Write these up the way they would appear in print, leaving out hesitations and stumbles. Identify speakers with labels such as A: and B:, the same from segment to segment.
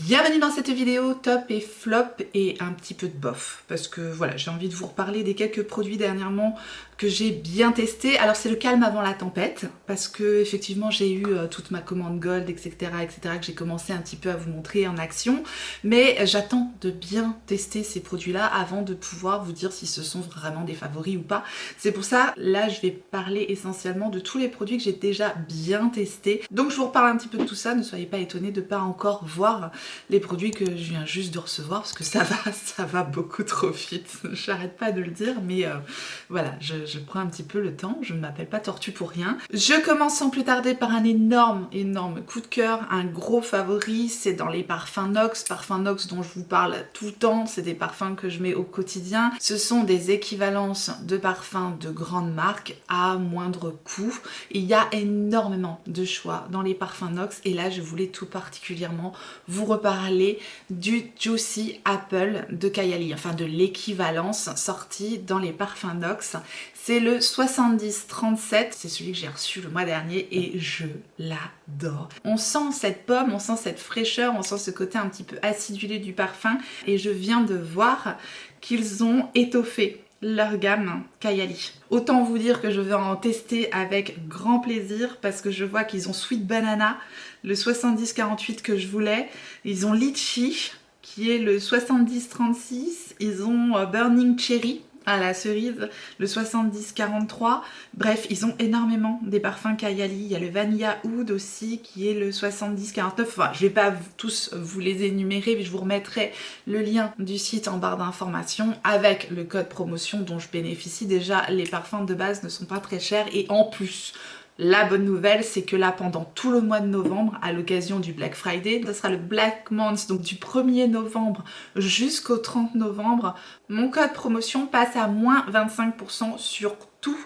A: Bienvenue dans cette vidéo top et flop et un petit peu de bof parce que voilà, j'ai envie de vous reparler des quelques produits dernièrement que j'ai bien testés. Alors c'est le calme avant la tempête parce que effectivement j'ai eu toute ma commande gold etc que j'ai commencé un petit peu à vous montrer en action, mais j'attends de bien tester ces produits là avant de pouvoir vous dire si ce sont vraiment des favoris ou pas. C'est pour ça là je vais parler essentiellement de tous les produits que j'ai déjà bien testés, donc je vous reparle un petit peu de tout ça. Ne soyez pas étonnés de pas encore voir les produits que je viens juste de recevoir parce que ça va beaucoup trop vite, j'arrête pas de le dire, mais voilà, je prends un petit peu le temps, je ne m'appelle pas Tortue pour rien. Je commence sans plus tarder par un énorme coup de cœur, un gros favori, c'est dans les parfums Nox. Parfums Nox dont je vous parle tout le temps, c'est des parfums que je mets au quotidien. Ce sont des équivalences de parfums de grandes marques à moindre coût. Il y a énormément de choix dans les parfums Nox et là je voulais tout particulièrement vous reparler du Juicy Apple de Kayali, enfin de l'équivalence sortie dans les parfums Nox. C'est le 7037, c'est celui que j'ai reçu le mois dernier et je l'adore. On sent cette pomme, on sent cette fraîcheur, on sent ce côté un petit peu acidulé du parfum et je viens de voir qu'ils ont étoffé leur gamme Kayali. Autant vous dire que je vais en tester avec grand plaisir parce que je vois qu'ils ont Sweet Banana, le 7048 que je voulais, ils ont Litchi qui est le 7036, ils ont Burning Cherry à la cerise, le 70-43. Bref, ils ont énormément des parfums Kayali. Il y a le Vanilla Oud aussi qui est le 70-49. Enfin, je vais pas tous vous les énumérer, mais je vous remettrai le lien du site en barre d'informations avec le code promotion dont je bénéficie. Déjà, les parfums de base ne sont pas très chers et en plus, la bonne nouvelle, c'est que là, pendant tout le mois de novembre, à l'occasion du Black Friday, ce sera le Black Month, donc du 1er novembre jusqu'au 30 novembre, mon code promotion passe à moins 25% sur tout.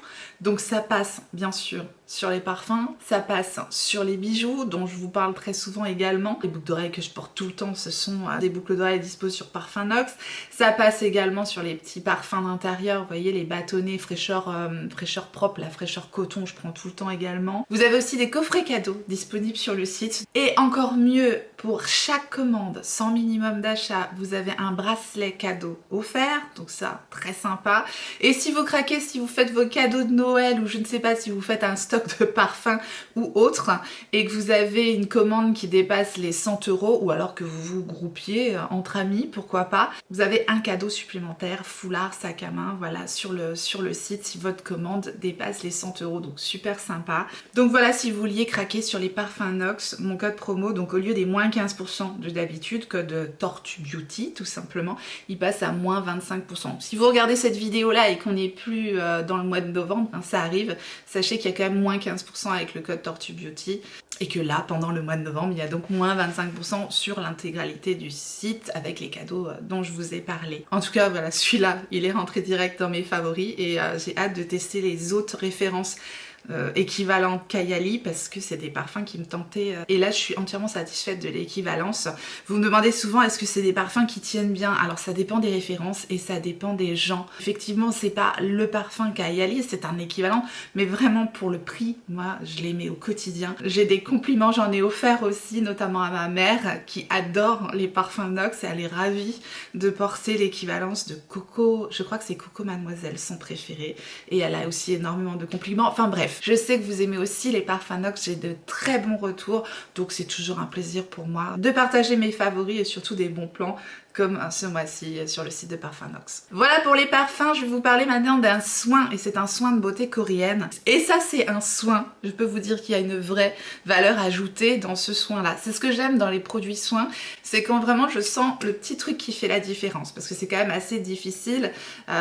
A: Donc ça passe bien sûr sur les parfums, ça passe sur les bijoux dont je vous parle très souvent également. Les boucles d'oreilles que je porte tout le temps, ce sont des boucles d'oreilles disposées sur Parfum Nox. Ça passe également sur les petits parfums d'intérieur, vous voyez les bâtonnets fraîcheur, fraîcheur propre, la fraîcheur coton, je prends tout le temps également. Vous avez aussi des coffrets cadeaux disponibles sur le site. Et encore mieux, pour chaque commande sans minimum d'achat, vous avez un bracelet cadeau offert, donc ça très sympa. Et si vous craquez, si vous faites vos cadeaux de Noël ou je ne sais pas si vous faites un stock de parfums ou autre et que vous avez une commande qui dépasse les 100 € ou alors que vous vous groupiez entre amis, pourquoi pas, vous avez un cadeau supplémentaire, foulard, sac à main, voilà, sur le site si votre commande dépasse les 100 €, donc super sympa. Donc voilà, si vous vouliez craquer sur les parfums Nox, mon code promo, donc au lieu des moins 15% de d'habitude, code Tortue Beauty tout simplement, il passe à moins 25%. Si vous regardez cette vidéo là et qu'on n'est plus dans le mois de novembre, hein, ça arrive, sachez qu'il y a quand même moins 15% avec le code Tortue Beauty et que là pendant le mois de novembre il y a donc moins 25% sur l'intégralité du site avec les cadeaux dont je vous ai parlé. En tout cas voilà, celui-là il est rentré direct dans mes favoris et j'ai hâte de tester les autres références équivalent Kayali parce que c'est des parfums qui me tentaient et là je suis entièrement satisfaite de l'équivalence. Vous me demandez souvent est-ce que c'est des parfums qui tiennent bien, alors ça dépend des références et ça dépend des gens. Effectivement c'est pas le parfum Kayali, c'est un équivalent, mais vraiment pour le prix, moi je les mets au quotidien. J'ai des compliments, j'en ai offert aussi notamment à ma mère qui adore les parfums Nox et elle est ravie de porter l'équivalence de Coco, je crois que c'est Coco Mademoiselle son préféré, et elle a aussi énormément de compliments, enfin bref. Je sais que vous aimez aussi les parfums Nox, j'ai de très bons retours, donc c'est toujours un plaisir pour moi de partager mes favoris et surtout des bons plans comme ce mois-ci sur le site de Parfum Nox. Voilà pour les parfums, je vais vous parler maintenant d'un soin et c'est un soin de beauté coréenne. Et ça c'est un soin, je peux vous dire qu'il y a une vraie valeur ajoutée dans ce soin-là. C'est ce que j'aime dans les produits soins, c'est quand vraiment je sens le petit truc qui fait la différence parce que c'est quand même assez difficile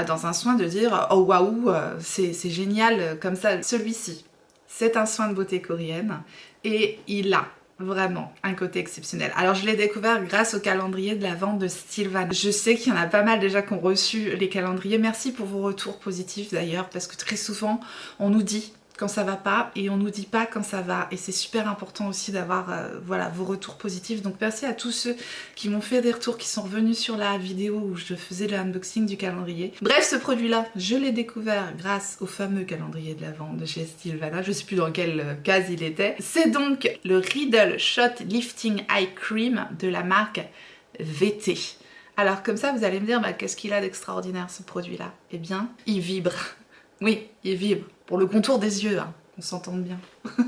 A: dans un soin de dire oh waouh c'est génial comme ça. Celui-ci, c'est un soin de beauté coréenne et il a vraiment un côté exceptionnel. Alors je l'ai découvert grâce au calendrier de la vente de Stilvan. Je sais qu'il y en a pas mal déjà qui ont reçu les calendriers. Merci pour vos retours positifs d'ailleurs parce que très souvent on nous dit quand ça va pas et on nous dit pas quand ça va, et c'est super important aussi d'avoir voilà, vos retours positifs. Donc merci à tous ceux qui m'ont fait des retours, qui sont revenus sur la vidéo où je faisais le unboxing du calendrier. Bref, ce produit là je l'ai découvert grâce au fameux calendrier de l'Avent de chez Sylvana, je sais plus dans quelle case il était. C'est donc le Riddle Shot Lifting Eye Cream de la marque VT. Alors comme ça vous allez me dire bah, qu'est-ce qu'il a d'extraordinaire ce produit là? Eh bien il vibre. Oui, il vibre. Pour le contour des yeux, hein, qu'on s'entende bien. Je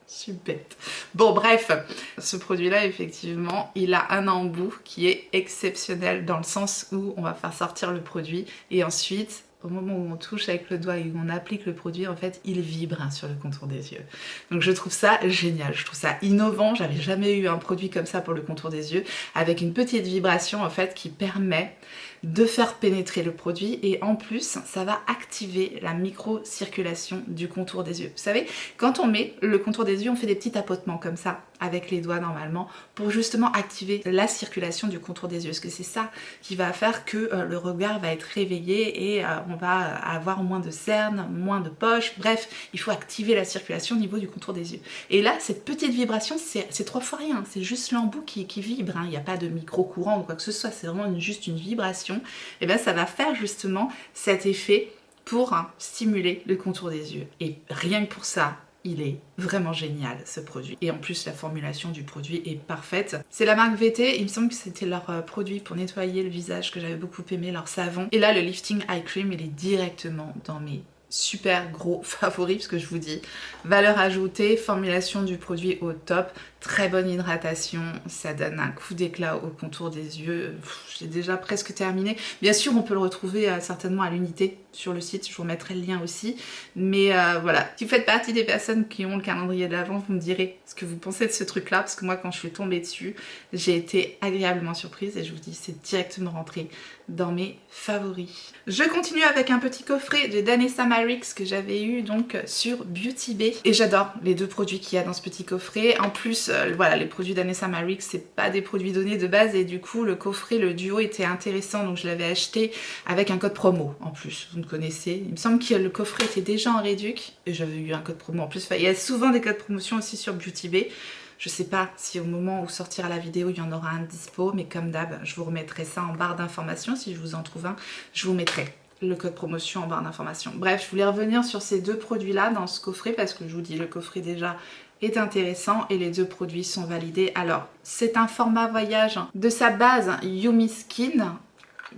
A: suis bête. Bon bref, ce produit-là, effectivement, il a un embout qui est exceptionnel dans le sens où on va faire sortir le produit et ensuite, au moment où on touche avec le doigt et où on applique le produit, en fait, il vibre hein, sur le contour des yeux. Donc je trouve ça génial, je trouve ça innovant. J'avais jamais eu un produit comme ça pour le contour des yeux, avec une petite vibration en fait qui permet de faire pénétrer le produit et en plus ça va activer la micro-circulation du contour des yeux. Vous savez, quand on met le contour des yeux, on fait des petits tapotements comme ça avec les doigts normalement pour justement activer la circulation du contour des yeux, parce que c'est ça qui va faire que le regard va être réveillé et on va avoir moins de cernes, moins de poches, bref, il faut activer la circulation au niveau du contour des yeux. Et là, cette petite vibration, c'est 3 fois rien, c'est juste l'embout qui vibre, hein. Il n'y a pas de micro-courant ou quoi que ce soit, c'est vraiment juste une vibration. Et bien ça va faire justement cet effet pour stimuler le contour des yeux. Et rien que pour ça, il est vraiment génial ce produit. Et en plus la formulation du produit est parfaite. C'est la marque VT, il me semble que c'était leur produit pour nettoyer le visage que j'avais beaucoup aimé, leur savon. Et là le Lifting Eye Cream, il est directement dans mes super gros favoris, parce que je vous dis, valeur ajoutée, formulation du produit au top, très bonne hydratation, ça donne un coup d'éclat au contour des yeux. J'ai déjà presque terminé. Bien sûr, on peut le retrouver certainement à l'unité sur le site, je vous remettrai le lien aussi. Mais voilà, si vous faites partie des personnes qui ont le calendrier de l'Avent, vous me direz ce que vous pensez de ce truc-là, parce que moi, quand je suis tombée dessus, j'ai été agréablement surprise et je vous dis, c'est directement rentré dans mes favoris. Je continue avec un petit coffret de Danessa Myricks que j'avais eu donc sur Beauty Bay. Et j'adore les deux produits qu'il y a dans ce petit coffret. En plus, voilà, les produits Danessa Myricks, c'est pas des produits donnés de base et du coup, le coffret, le duo était intéressant, donc je l'avais acheté avec un code promo en plus. Vous me connaissez. Il me semble que le coffret était déjà en réduc et j'avais eu un code promo en plus. Enfin, il y a souvent des codes promotion aussi sur Beauty Bay. Je sais pas si au moment où sortira la vidéo il y en aura un dispo, mais comme d'hab, je vous remettrai ça en barre d'informations. Si je vous en trouve un, je vous mettrai le code promotion en barre d'informations. Bref, je voulais revenir sur ces deux produits là dans ce coffret parce que je vous dis, le coffret déjà est intéressant et les deux produits sont validés. Alors, c'est un format voyage de sa base Yumi Skin,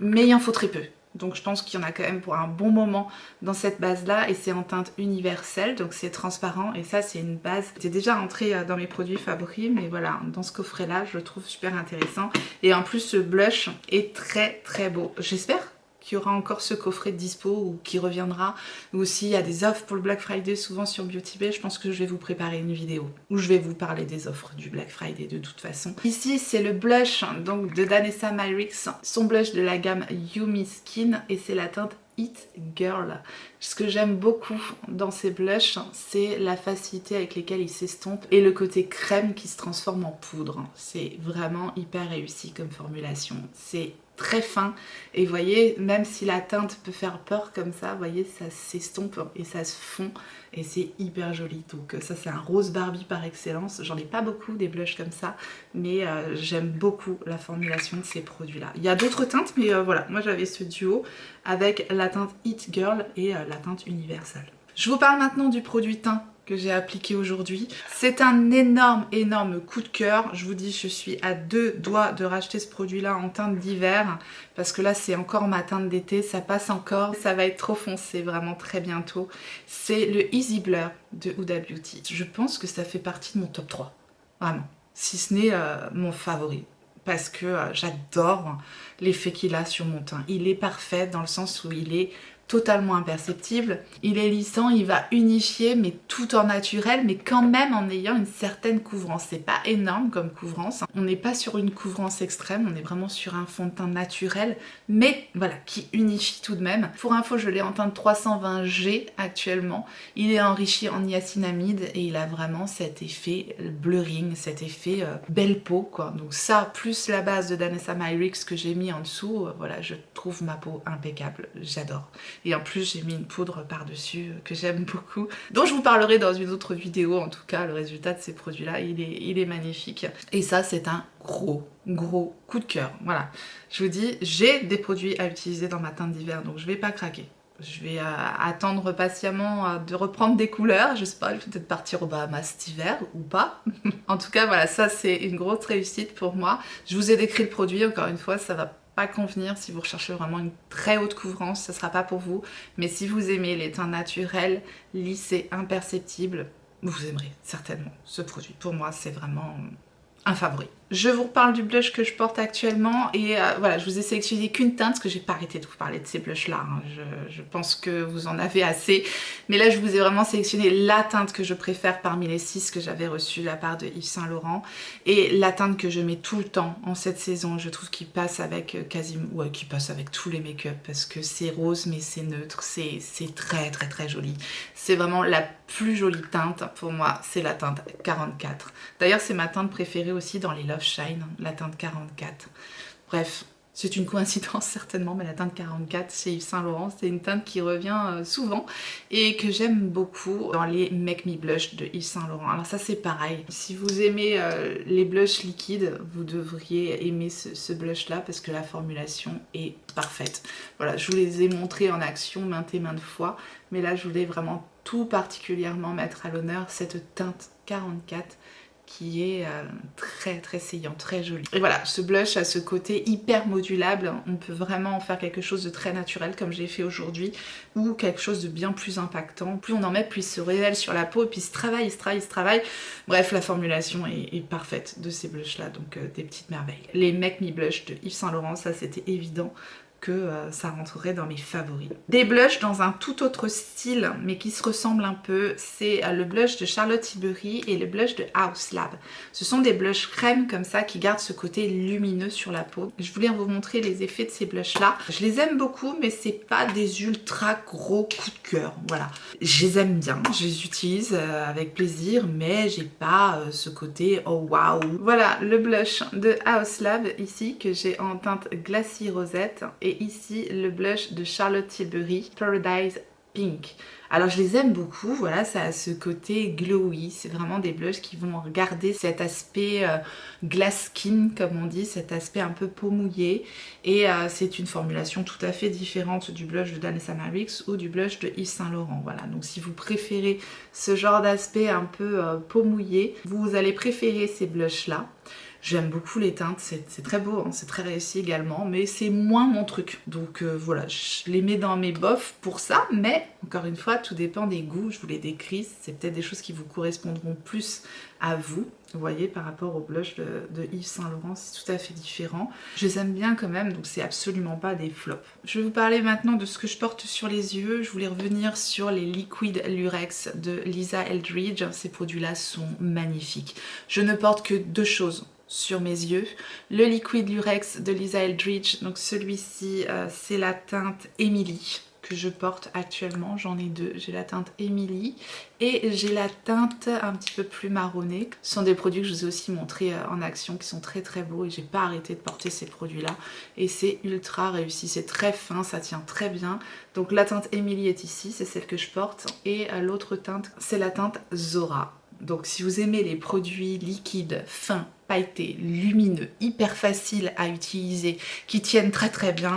A: mais il en faut très peu. Donc je pense qu'il y en a quand même pour un bon moment dans cette base là et c'est en teinte universelle, donc c'est transparent et ça c'est une base qui était déjà rentrée dans mes produits favoris, mais voilà, dans ce coffret là je le trouve super intéressant et en plus ce blush est très très beau. J'espère qu'il y aura encore ce coffret de dispo ou qui reviendra, ou s'il y a des offres pour le Black Friday souvent sur Beauty Bay, je pense que je vais vous préparer une vidéo où je vais vous parler des offres du Black Friday de toute façon. Ici c'est le blush donc de Danessa Myricks, son blush de la gamme Yumi Skin et c'est la teinte It Girl. Ce que j'aime beaucoup dans ces blushs, c'est la facilité avec lesquelles ils s'estompent et le côté crème qui se transforme en poudre. C'est vraiment hyper réussi comme formulation. C'est très fin et vous voyez, même si la teinte peut faire peur comme ça, vous voyez, ça s'estompe et ça se fond et c'est hyper joli. Donc ça c'est un rose Barbie par excellence. J'en ai pas beaucoup des blushs comme ça, mais j'aime beaucoup la formulation de ces produits là. Il y a d'autres teintes, mais voilà, moi j'avais ce duo avec la teinte It Girl et la teinte universelle. Je vous parle maintenant du produit teint que j'ai appliqué aujourd'hui. C'est un énorme coup de cœur. Je vous dis, je suis à 2 doigts de racheter ce produit-là en teinte d'hiver parce que là, c'est encore ma teinte d'été. Ça passe encore. Ça va être trop foncé vraiment très bientôt. C'est le Easy Blur de Huda Beauty. Je pense que ça fait partie de mon top 3. Vraiment. Si ce n'est mon favori. Parce que j'adore l'effet qu'il a sur mon teint. Il est parfait dans le sens où il est totalement imperceptible. Il est lissant, il va unifier, mais tout en naturel, mais quand même en ayant une certaine couvrance. C'est pas énorme comme couvrance. On n'est pas sur une couvrance extrême, on est vraiment sur un fond de teint naturel, mais voilà, qui unifie tout de même. Pour info, je l'ai en teinte 320G actuellement. Il est enrichi en niacinamide et il a vraiment cet effet blurring, cet effet belle peau, quoi. Donc ça, plus la base de Danessa Myricks que j'ai mis en dessous, voilà, je trouve ma peau impeccable. J'adore. Et en plus j'ai mis une poudre par-dessus que j'aime beaucoup, dont je vous parlerai dans une autre vidéo. En tout cas le résultat de ces produits là il est magnifique. Et ça c'est un gros coup de cœur. Voilà, je vous dis, j'ai des produits à utiliser dans ma teinte d'hiver, donc je vais pas craquer. Je vais attendre patiemment de reprendre des couleurs. Je sais pas, je vais peut-être partir au Bahamas cet hiver ou pas. En tout cas, voilà, ça c'est une grosse réussite pour moi. Je vous ai décrit le produit, encore une fois, ça va pas convenir si vous recherchez vraiment une très haute couvrance, ça sera pas pour vous. Mais si vous aimez les teints naturels, lissés, imperceptibles, vous aimerez certainement ce produit. Pour moi, c'est vraiment un favori. Je vous reparle du blush que je porte actuellement et voilà, je vous ai sélectionné qu'une teinte parce que j'ai pas arrêté de vous parler de ces blushs là, hein. Je pense que vous en avez assez, mais là je vous ai vraiment sélectionné la teinte que je préfère parmi les 6 que j'avais reçues de la part de Yves Saint Laurent et la teinte que je mets tout le temps en cette saison. Je trouve qu'il passe avec qui passe avec tous les make-up parce que c'est rose mais c'est neutre, c'est très joli. C'est vraiment la plus jolie teinte pour moi, c'est la teinte 44. D'ailleurs c'est ma teinte préférée aussi dans les Love Shine, la teinte 44. Bref, c'est une coïncidence certainement, mais la teinte 44 chez Yves Saint Laurent, c'est une teinte qui revient souvent et que j'aime beaucoup dans les Make Me Blush de Yves Saint Laurent. Alors ça c'est pareil, si vous aimez les blushs liquides, vous devriez aimer ce blush là parce que la formulation est parfaite. Voilà, je vous les ai montrés en action maintes et maintes fois, mais là je voulais vraiment tout particulièrement mettre à l'honneur cette teinte 44 qui est très saillant, très joli. Et voilà, ce blush a ce côté hyper modulable, on peut vraiment en faire quelque chose de très naturel comme j'ai fait aujourd'hui, ou quelque chose de bien plus impactant. Plus on en met, plus il se révèle sur la peau, et puis il se travaille. Bref, la formulation est parfaite de ces blushs là, donc des petites merveilles. Les Make Me Blush de Yves Saint Laurent, ça c'était évident que ça rentrerait dans mes favoris. Des blushs dans un tout autre style mais qui se ressemblent un peu, c'est le blush de Charlotte Tilbury et le blush de Haus Lab. Ce sont des blushs crème comme ça qui gardent ce côté lumineux sur la peau. Je voulais vous montrer les effets de ces blushs là. Je les aime beaucoup mais c'est pas des ultra gros coups de cœur, voilà. Je les aime bien, je les utilise avec plaisir mais j'ai pas ce côté oh waouh. Voilà le blush de Haus Lab ici que j'ai en teinte Glacis Rosette. Et ici le blush de Charlotte Tilbury, Paradise Pink. Alors je les aime beaucoup, voilà, ça a ce côté glowy, c'est vraiment des blushs qui vont garder cet aspect glass skin comme on dit, cet aspect un peu peau mouillée. Et c'est une formulation tout à fait différente du blush de Danessa Myricks ou du blush de Yves Saint Laurent, voilà. Donc si vous préférez ce genre d'aspect un peu peau mouillée, vous allez préférer ces blushs là. J'aime beaucoup les teintes, c'est très beau, hein, c'est très réussi également, mais c'est moins mon truc. Donc voilà, je les mets dans mes bofs pour ça, mais encore une fois, tout dépend des goûts, je vous les décris, c'est peut-être des choses qui vous correspondront plus à vous. Vous voyez, par rapport au blush de Yves Saint Laurent, c'est tout à fait différent. Je les aime bien quand même, donc c'est absolument pas des flops. Je vais vous parler maintenant de ce que je porte sur les yeux. Je voulais revenir sur les Liquid Lurex de Lisa Eldridge. Ces produits-là sont magnifiques. Je ne porte que deux choses sur mes yeux. Le Liquid Lurex de Lisa Eldridge, donc celui-ci c'est la teinte Emily que je porte actuellement, j'en ai deux, j'ai la teinte Emily et j'ai la teinte un petit peu plus marronnée. Ce sont des produits que je vous ai aussi montrés en action qui sont très beaux et j'ai pas arrêté de porter ces produits là et c'est ultra réussi, c'est très fin, ça tient très bien. Donc la teinte Emily est ici, c'est celle que je porte et l'autre teinte c'est la teinte Zora. Donc si vous aimez les produits liquides, fins, pailletés, lumineux, hyper faciles à utiliser, qui tiennent très bien,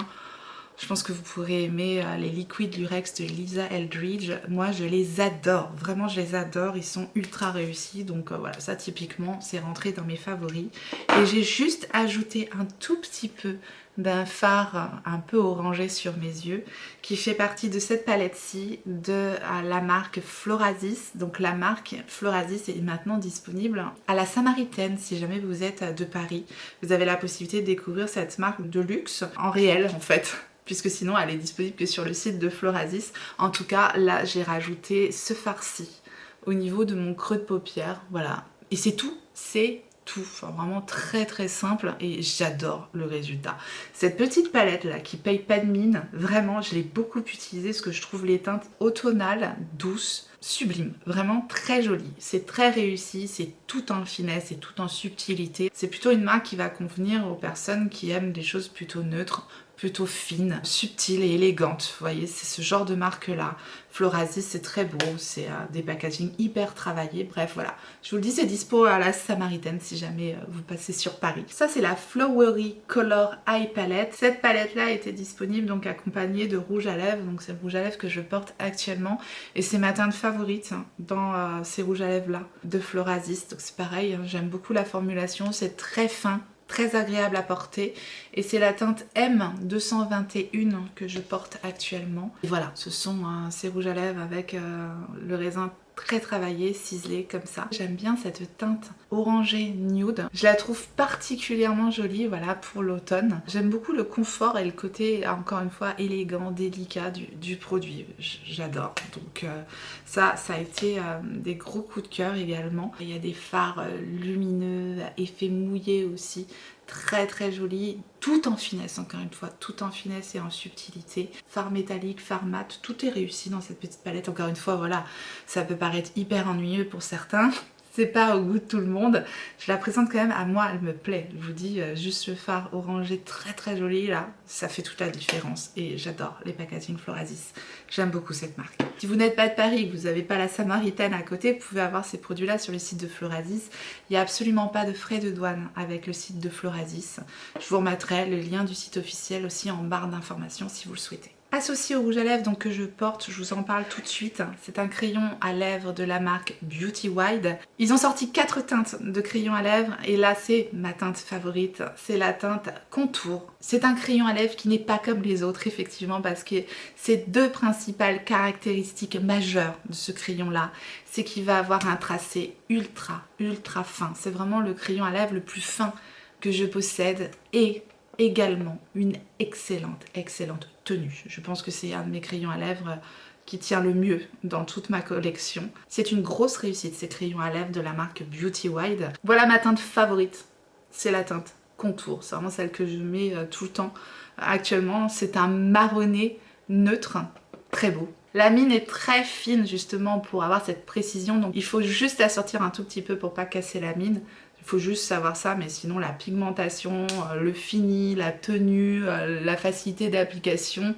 A: je pense que vous pourrez aimer les Liquid Lurex de Lisa Eldridge. Moi je les adore, vraiment je les adore, ils sont ultra réussis. Donc voilà, ça typiquement c'est rentré dans mes favoris. Et j'ai juste ajouté un tout petit peu d'un fard un peu orangé sur mes yeux qui fait partie de cette palette-ci de la marque Florasis. Donc la marque Florasis est maintenant disponible à la Samaritaine si jamais vous êtes de Paris. Vous avez la possibilité de découvrir cette marque de luxe en réel en fait, puisque sinon elle est disponible que sur le site de Florasis. En tout cas là j'ai rajouté ce fard-ci au niveau de mon creux de paupière, voilà. Et c'est tout, c'est tout, enfin, vraiment très simple et j'adore le résultat. Cette petite palette là qui paye pas de mine, vraiment je l'ai beaucoup utilisée parce que je trouve les teintes automnales, douces, sublime, vraiment très joli. C'est très réussi, c'est tout en finesse, c'est tout en subtilité. C'est plutôt une marque qui va convenir aux personnes qui aiment des choses plutôt neutres, plutôt fines, subtiles et élégantes. Vous voyez, c'est ce genre de marque-là. Florasis, c'est très beau, c'est des packaging hyper travaillés. Bref, voilà. Je vous le dis, c'est dispo à la Samaritaine si jamais vous passez sur Paris. Ça, c'est la Flowery Color Eye Palette. Cette palette-là était disponible donc accompagnée de rouge à lèvres. Donc c'est le rouge à lèvres que je porte actuellement. Et c'est ma teinte favorite dans ces rouges à lèvres-là de Florasis. Donc c'est pareil, j'aime beaucoup la formulation. C'est très fin, très agréable à porter, et c'est la teinte M221 que je porte actuellement. Et voilà, ce sont ces rouges à lèvres avec le raisin très travaillé, ciselé comme ça. J'aime bien cette teinte orangée nude. Je la trouve particulièrement jolie, voilà, pour l'automne. J'aime beaucoup le confort et le côté, encore une fois, élégant, délicat du produit. J'adore. Donc ça a été des gros coups de cœur également. Il y a des fards lumineux, effet mouillé aussi, très très joli, tout en finesse, encore une fois, tout en finesse et en subtilité. Fard métallique, fard mat, tout est réussi dans cette petite palette. Encore une fois, voilà, ça peut paraître hyper ennuyeux pour certains, c'est pas au goût de tout le monde. Je la présente quand même, à moi elle me plaît. Je vous dis, juste le fard orangé très très joli là, ça fait toute la différence. Et j'adore les packaging Florasis. J'aime beaucoup cette marque. Si vous n'êtes pas de Paris, que vous n'avez pas la Samaritaine à côté, vous pouvez avoir ces produits là sur le site de Florasis. Il n'y a absolument pas de frais de douane avec le site de Florasis. Je vous remettrai le lien du site officiel aussi en barre d'informations si vous le souhaitez. Associé au rouge à lèvres donc, que je porte, je vous en parle tout de suite. C'est un crayon à lèvres de la marque Beauty Wide. Ils ont sorti 4 teintes de crayon à lèvres et là c'est ma teinte favorite, c'est la teinte Contour. C'est un crayon à lèvres qui n'est pas comme les autres effectivement, parce que ces deux principales caractéristiques majeures de ce crayon là, c'est qu'il va avoir un tracé ultra fin. C'est vraiment le crayon à lèvres le plus fin que je possède et également une excellente tenue. Je pense que c'est un de mes crayons à lèvres qui tient le mieux dans toute ma collection. C'est une grosse réussite ces crayons à lèvres de la marque Beauty Wide. Voilà ma teinte favorite, c'est la teinte Contour. C'est vraiment celle que je mets tout le temps actuellement. C'est un marronné neutre, très beau. La mine est très fine justement pour avoir cette précision, donc il faut juste la sortir un tout petit peu pour pas casser la mine. Il faut juste savoir ça, mais sinon la pigmentation, le fini, la tenue, la facilité d'application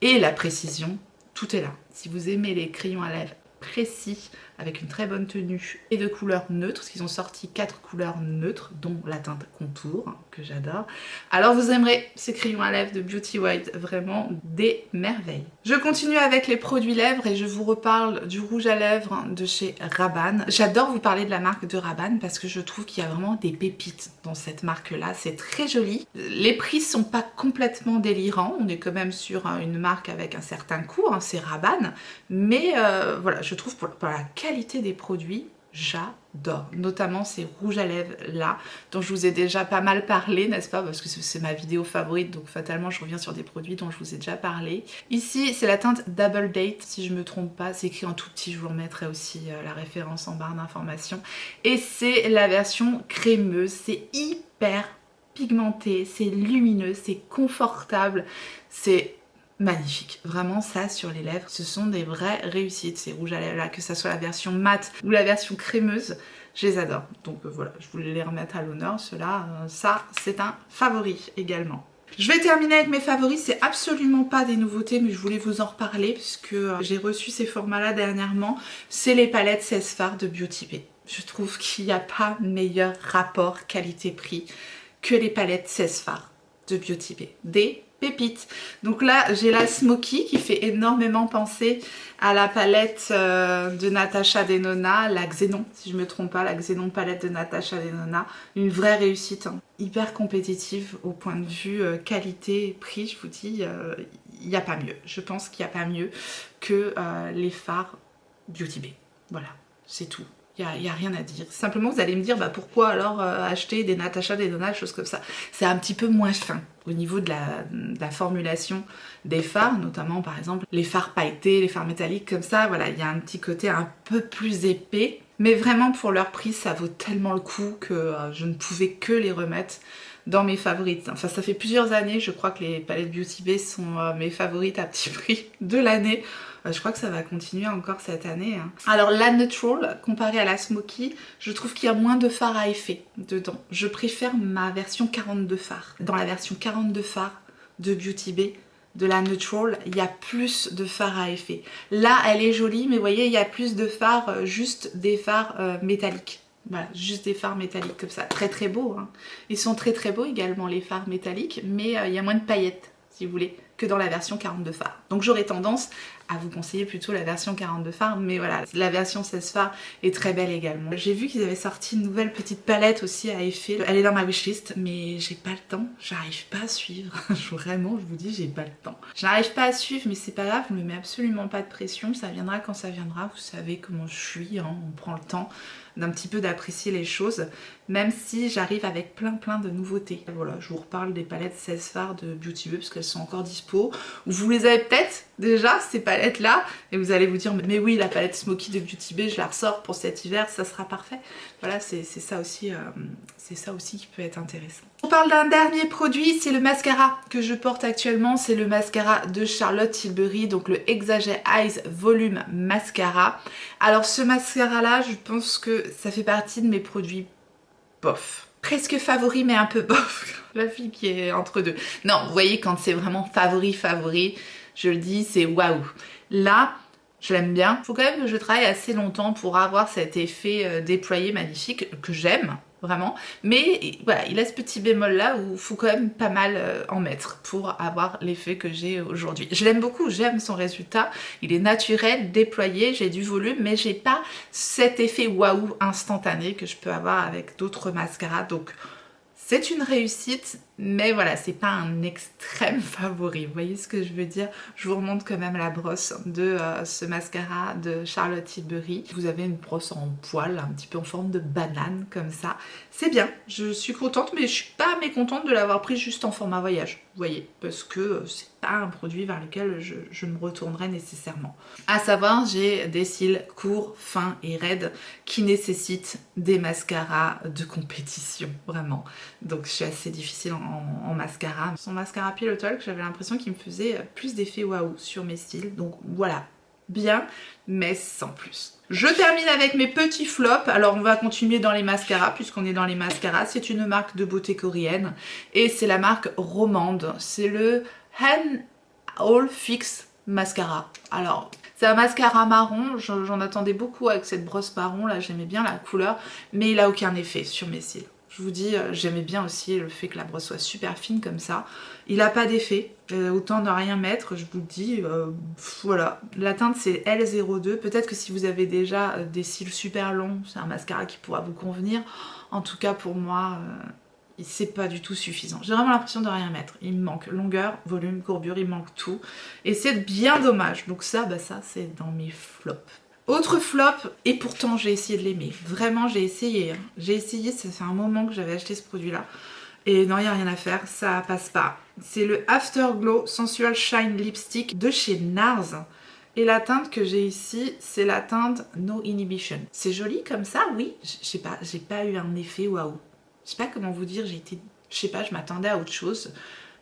A: et la précision, tout est là. Si vous aimez les crayons à lèvres précis, avec une très bonne tenue et de couleurs neutres, parce qu'ils ont sorti 4 couleurs neutres, dont la teinte Contour, que j'adore, alors vous aimerez ces crayons à lèvres de Beauty Wide, vraiment des merveilles. Je continue avec les produits lèvres et je vous reparle du rouge à lèvres de chez Rabanne. J'adore vous parler de la marque de Rabanne parce que je trouve qu'il y a vraiment des pépites dans cette marque-là, c'est très joli. Les prix sont pas complètement délirants, on est quand même sur une marque avec un certain coût, hein, c'est Rabanne, mais voilà, je trouve pour la qualité des produits, j'adore, notamment ces rouges à lèvres là, dont je vous ai déjà pas mal parlé, n'est-ce pas, parce que c'est ma vidéo favorite, donc fatalement je reviens sur des produits dont je vous ai déjà parlé. Ici c'est la teinte Double Date, si je me trompe pas, c'est écrit en tout petit, je vous remettrai aussi la référence en barre d'informations, et c'est la version crémeuse, c'est hyper pigmenté, c'est lumineux, c'est confortable, c'est magnifique. Vraiment ça sur les lèvres, ce sont des vraies réussites ces rouges à lèvres là, que ça soit la version mate ou la version crémeuse, je les adore. Donc voilà, je voulais les remettre à l'honneur, ceux-là, ça c'est un favori également. Je vais terminer avec mes favoris, c'est absolument pas des nouveautés mais je voulais vous en reparler puisque j'ai reçu ces formats-là dernièrement. C'est les palettes 16 fards de Beauty Bay. Je trouve qu'il n'y a pas meilleur rapport qualité-prix que les palettes 16 fards de Beauty Bay. Des pépites. Donc là j'ai la Smoky qui fait énormément penser à la palette de Natasha Denona, la Xénon si je me trompe pas, la Xénon palette de Natasha Denona, une vraie réussite, hein. Hyper compétitive au point de vue qualité prix, je vous dis il n'y a pas mieux, je pense qu'il n'y a pas mieux que les fards Beauty Bay, voilà, c'est tout. Il n'y a rien à dire. Simplement, vous allez me dire, bah, pourquoi alors acheter des Natasha Denona, des choses comme ça. C'est un petit peu moins fin au niveau de la formulation des fards, notamment par exemple les fards pailletés, les fards métalliques comme ça. Voilà, il y a un petit côté un peu plus épais. Mais vraiment, pour leur prix, ça vaut tellement le coup que je ne pouvais que les remettre dans mes favorites. Enfin, ça fait plusieurs années, je crois que les palettes Beauty Bay sont mes favorites à petit prix de l'année. Je crois que ça va continuer encore cette année, hein. Alors la Neutral, comparée à la Smoky, je trouve qu'il y a moins de fard à effet dedans. Je préfère ma version 42 fard. Dans la version 42 fard de Beauty Bay, de la Neutral, il y a plus de fard à effet. Là, elle est jolie, mais vous voyez, il y a plus de fard, juste des fards métalliques. Voilà, juste des fards métalliques comme ça. Très très beaux, hein. Ils sont très très beaux également, les fards métalliques, mais il y a moins de paillettes, si vous voulez, que dans la version 42 fard. Donc j'aurais tendance à vous conseiller plutôt la version 42 fard, mais voilà, la version 16 fard est très belle également. J'ai vu qu'ils avaient sorti une nouvelle petite palette aussi à effet. Elle est dans ma wishlist, mais j'ai pas le temps, j'arrive pas à suivre. Vraiment, je vous dis, j'ai pas le temps. J'arrive pas à suivre, mais c'est pas grave, je me mets absolument pas de pression, ça viendra quand ça viendra, vous savez comment je suis, hein, on prend le temps d'un petit peu d'apprécier les choses, même si j'arrive avec plein de nouveautés. Voilà, je vous reparle des palettes 16 fard de Beauty Bay parce qu'elles sont encore dispo. Vous les avez peut-être déjà, ces palettes là, et vous allez vous dire mais oui, la palette Smoky de Beauty Bay, je la ressors pour cet hiver, ça sera parfait. Voilà, c'est ça aussi qui peut être intéressant. On parle d'un dernier produit, c'est le mascara que je porte actuellement, c'est le mascara de Charlotte Tilbury, donc le Exagger Eyes Volume Mascara. Alors ce mascara là, je pense que ça fait partie de mes produits bof. Presque favori mais un peu bof. La fille qui est entre deux. Non, vous voyez quand c'est vraiment favori, je le dis, c'est waouh. Là, je l'aime bien. Faut quand même que je travaille assez longtemps pour avoir cet effet déployé magnifique que j'aime. Vraiment, mais voilà, il a ce petit bémol là où il faut quand même pas mal en mettre pour avoir l'effet que j'ai aujourd'hui. Je l'aime beaucoup, j'aime son résultat, il est naturel, déployé, j'ai du volume, mais j'ai pas cet effet waouh instantané que je peux avoir avec d'autres mascaras, donc c'est une réussite, mais voilà, c'est pas un extrême favori, vous voyez ce que je veux dire? Je vous remonte quand même la brosse de ce mascara de Charlotte Tilbury. Vous avez une brosse en poil, un petit peu en forme de banane, comme ça. C'est bien, je suis contente, mais je suis pas mécontente de l'avoir pris juste en format voyage, vous voyez? Parce que c'est pas un produit vers lequel je me retournerai nécessairement. À savoir, j'ai des cils courts, fins et raides qui nécessitent des mascaras de compétition, vraiment. Donc je suis assez difficile en mascara. Son mascara Pillow Talk, j'avais l'impression qu'il me faisait plus d'effet waouh sur mes cils. Donc voilà, bien, mais sans plus. Je termine avec mes petits flops. Alors on va continuer dans les mascaras, puisqu'on est dans les mascaras. C'est une marque de beauté coréenne et c'est la marque Romande. C'est le Hand All Fix Mascara. Alors c'est un mascara marron, j'en attendais beaucoup avec cette brosse marron là, j'aimais bien la couleur, mais il a aucun effet sur mes cils. Je vous dis, j'aimais bien aussi le fait que la brosse soit super fine comme ça. Il n'a pas d'effet, autant ne rien mettre, je vous le dis. Voilà, la teinte c'est L02. Peut-être que si vous avez déjà des cils super longs, c'est un mascara qui pourra vous convenir. En tout cas pour moi, c'est pas du tout suffisant. J'ai vraiment l'impression de rien mettre. Il me manque longueur, volume, courbure, il me manque tout. Et c'est bien dommage. Donc ça, ça c'est dans mes flops. Autre flop, et pourtant j'ai essayé de l'aimer. Vraiment j'ai essayé. Hein. J'ai essayé, ça fait un moment que j'avais acheté ce produit-là. Et non, il n'y a rien à faire, ça passe pas. C'est le Afterglow Sensual Shine Lipstick de chez NARS. Et la teinte que j'ai ici, c'est la teinte No Inhibition. C'est joli comme ça, oui. Je sais pas, j'ai pas eu un effet waouh. Je sais pas comment vous dire, j'ai été... Je sais pas, je m'attendais à autre chose.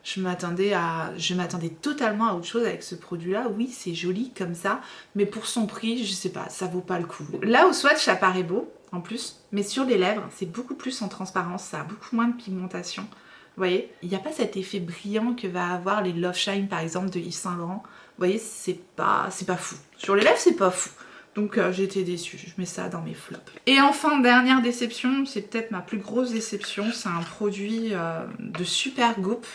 A: Je m'attendais totalement à autre chose avec ce produit là. Oui, c'est joli comme ça, mais pour son prix, je sais pas, ça vaut pas le coup. Là au swatch ça paraît beau en plus, mais sur les lèvres c'est beaucoup plus en transparence, ça a beaucoup moins de pigmentation. Vous voyez, il n'y a pas cet effet brillant que va avoir les Love Shine par exemple de Yves Saint Laurent. Vous voyez, c'est pas fou. Sur les lèvres c'est pas fou. Donc j'ai été déçue, je mets ça dans mes flops. Et enfin, dernière déception, c'est peut-être ma plus grosse déception, c'est un produit de Supergoop.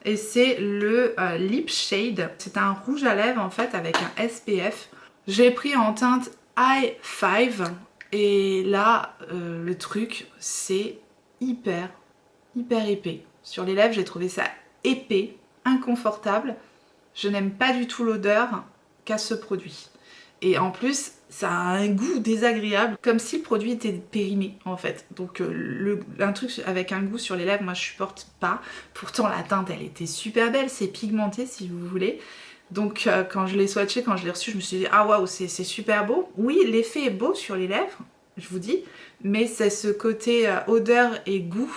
A: Et c'est le Lip Shade. C'est un rouge à lèvres en fait avec un SPF. J'ai pris en teinte i5 et là le truc c'est hyper épais. Sur les lèvres j'ai trouvé ça épais, inconfortable. Je n'aime pas du tout l'odeur qu'a ce produit. Et en plus, ça a un goût désagréable, comme si le produit était périmé en fait. Donc un truc avec un goût sur les lèvres, moi je supporte pas. Pourtant la teinte elle était super belle, c'est pigmenté si vous voulez. Donc quand je l'ai swatché, quand je l'ai reçu, je me suis dit ah waouh c'est super beau. Oui l'effet est beau sur les lèvres, je vous dis, mais c'est ce côté odeur et goût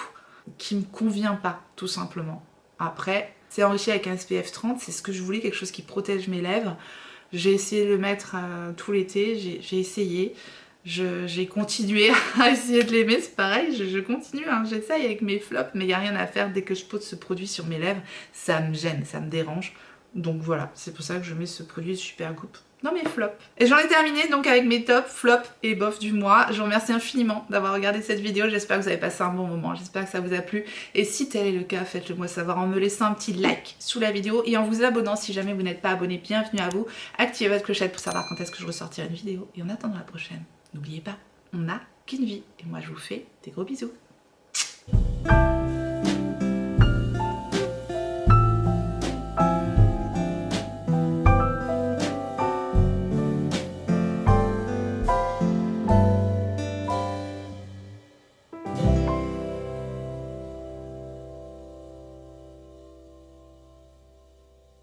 A: qui me convient pas tout simplement. Après c'est enrichi avec un SPF 30, c'est ce que je voulais, quelque chose qui protège mes lèvres. J'ai essayé de le mettre tout l'été, j'ai essayé. J'ai continué à essayer de l'aimer, c'est pareil, je continue, hein, j'essaye avec mes flops, mais il n'y a rien à faire. Dès que je pose ce produit sur mes lèvres, ça me gêne, ça me dérange. Donc voilà, c'est pour ça que je mets ce produit Supergoop dans mes flops. Et j'en ai terminé donc avec mes tops, flops et bof du mois. Je vous remercie infiniment d'avoir regardé cette vidéo, j'espère que vous avez passé un bon moment, j'espère que ça vous a plu. Et si tel est le cas, faites-le moi savoir en me laissant un petit like sous la vidéo et en vous abonnant si jamais vous n'êtes pas abonné, bienvenue à vous. Activez votre clochette pour savoir quand est-ce que je ressortirai une vidéo. Et en attendant la prochaine, n'oubliez pas, on n'a qu'une vie. Et moi je vous fais des gros bisous.